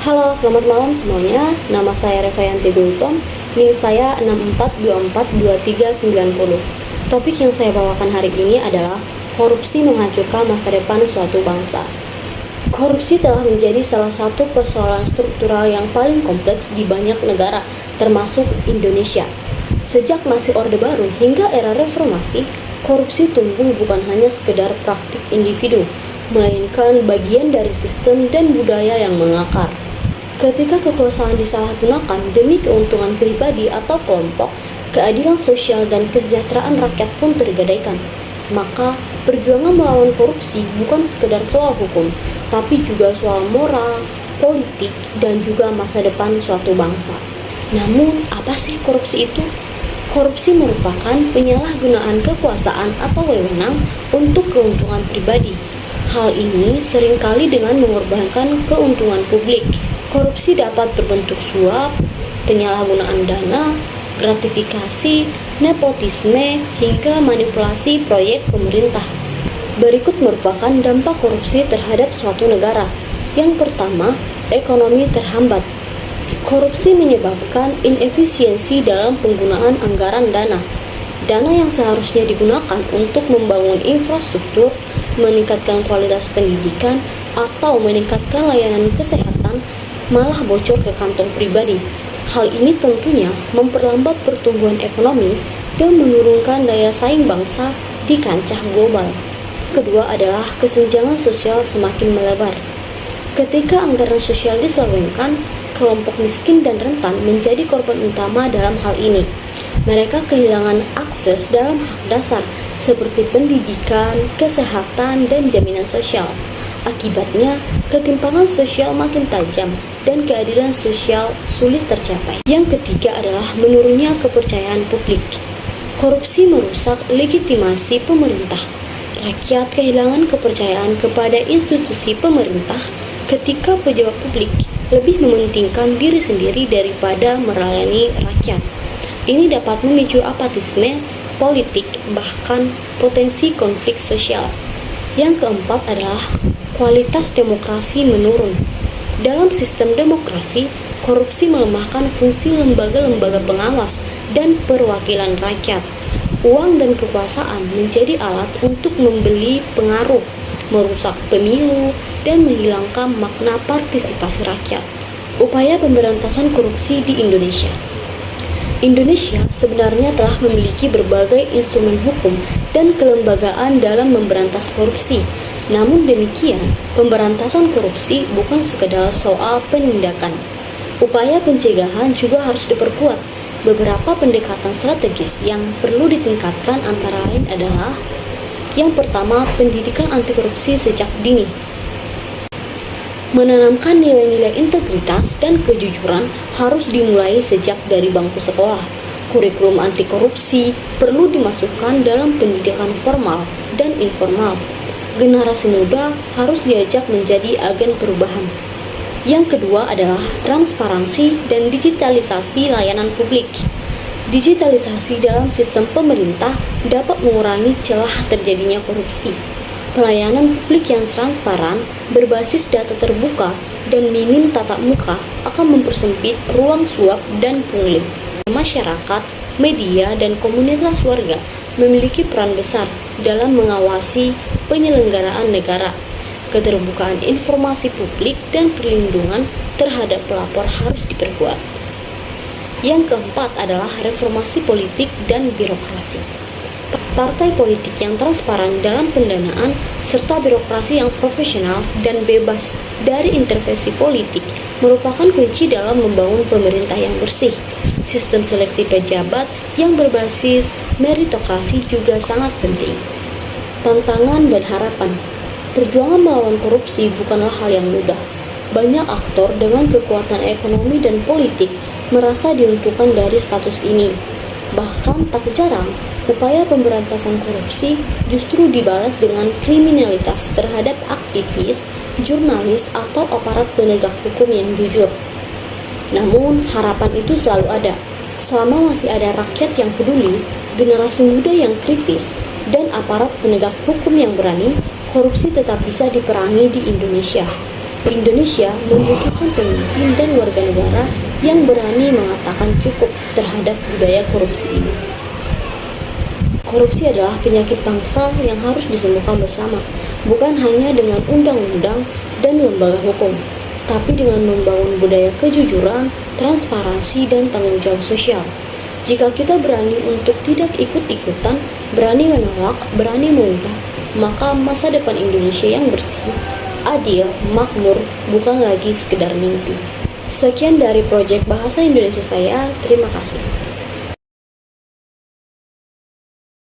Halo, selamat malam semuanya. Nama saya Revayanti Gultom. NIM saya 64242390. Topik yang saya bawakan hari ini adalah korupsi menghancurkan masa depan suatu bangsa. Korupsi telah menjadi salah satu persoalan struktural yang paling kompleks di banyak negara, termasuk Indonesia. Sejak masih Orde Baru hingga era reformasi, korupsi tumbuh bukan hanya sekedar praktik individu, melainkan bagian dari sistem dan budaya yang mengakar. Ketika kekuasaan disalahgunakan demi keuntungan pribadi atau kelompok, keadilan sosial dan kesejahteraan rakyat pun tergadaikan. Maka, perjuangan melawan korupsi bukan sekedar soal hukum, tapi juga soal moral, politik, dan juga masa depan suatu bangsa. Namun, apa sih korupsi itu? Korupsi merupakan penyalahgunaan kekuasaan atau wewenang untuk keuntungan pribadi. Hal ini seringkali dengan mengorbankan keuntungan publik. Korupsi dapat berbentuk suap, penyalahgunaan dana, gratifikasi, nepotisme, hingga manipulasi proyek pemerintah. Berikut merupakan dampak korupsi terhadap suatu negara. Yang pertama, ekonomi terhambat. Korupsi menyebabkan inefisiensi dalam penggunaan anggaran dana. Dana yang seharusnya digunakan untuk membangun infrastruktur, meningkatkan kualitas pendidikan, atau meningkatkan layanan kesehatan malah bocor ke kantong pribadi. Hal ini tentunya memperlambat pertumbuhan ekonomi dan menurunkan daya saing bangsa di kancah global. Kedua adalah kesenjangan sosial semakin melebar. Ketika anggaran sosial diselewengkan, kelompok miskin dan rentan menjadi korban utama dalam hal ini. Mereka kehilangan akses dalam hak dasar seperti pendidikan, kesehatan, dan jaminan sosial. Akibatnya, ketimpangan sosial makin tajam dan keadilan sosial sulit tercapai. Yang ketiga adalah menurunnya kepercayaan publik. Korupsi merusak legitimasi pemerintah. Rakyat kehilangan kepercayaan kepada institusi pemerintah ketika pejabat publik lebih mementingkan diri sendiri daripada melayani rakyat. Ini dapat memicu apatisme politik, bahkan potensi konflik sosial. Yang keempat adalah kualitas demokrasi menurun. Dalam sistem demokrasi, korupsi melemahkan fungsi lembaga-lembaga pengawas dan perwakilan rakyat. Uang dan kekuasaan menjadi alat untuk membeli pengaruh, merusak pemilu, dan menghilangkan makna partisipasi rakyat. Upaya pemberantasan korupsi di Indonesia. Indonesia sebenarnya telah memiliki berbagai instrumen hukum dan kelembagaan dalam memberantas korupsi. Namun demikian, pemberantasan korupsi bukan sekedar soal penindakan. Upaya pencegahan juga harus diperkuat. Beberapa pendekatan strategis yang perlu ditingkatkan antara lain adalah: yang pertama, pendidikan anti korupsi sejak dini. Menanamkan nilai-nilai integritas dan kejujuran harus dimulai sejak dari bangku sekolah. Kurikulum anti korupsi perlu dimasukkan dalam pendidikan formal dan informal. Generasi muda harus diajak menjadi agen perubahan. Yang kedua adalah transparansi dan digitalisasi layanan publik. Digitalisasi dalam sistem pemerintah dapat mengurangi celah terjadinya korupsi. Pelayanan publik yang transparan, berbasis data terbuka, dan minim tatap muka akan mempersempit ruang suap dan pungli. Masyarakat, media, dan komunitas warga memiliki peran besar dalam mengawasi penyelenggaraan negara. Keterbukaan informasi publik dan perlindungan terhadap pelapor harus diperkuat. Yang keempat adalah reformasi politik dan birokrasi. Partai politik yang transparan dalam pendanaan serta birokrasi yang profesional dan bebas dari intervensi politik merupakan kunci dalam membangun pemerintah yang bersih. Sistem seleksi pejabat yang berbasis meritokrasi juga sangat penting. Tantangan dan harapan. Perjuangan melawan korupsi bukanlah hal yang mudah. Banyak aktor dengan kekuatan ekonomi dan politik merasa diuntungkan dari status ini. Bahkan tak jarang, upaya pemberantasan korupsi justru dibalas dengan kriminalitas terhadap aktivis, jurnalis, atau aparat penegak hukum yang jujur. Namun, harapan itu selalu ada. Selama masih ada rakyat yang peduli, generasi muda yang kritis, dan aparat penegak hukum yang berani, korupsi tetap bisa diperangi di Indonesia. Indonesia membutuhkan pemimpin dan warga negara yang berani mengatakan cukup terhadap budaya korupsi ini. Korupsi adalah penyakit bangsa yang harus disembuhkan bersama, bukan hanya dengan undang-undang dan lembaga hukum, tapi dengan membangun budaya kejujuran, transparansi, dan tanggung jawab sosial. Jika kita berani untuk tidak ikut-ikutan, berani menolak, berani mengubah, maka masa depan Indonesia yang bersih, adil, makmur bukan lagi sekedar mimpi. Sekian dari proyek Bahasa Indonesia saya, terima kasih.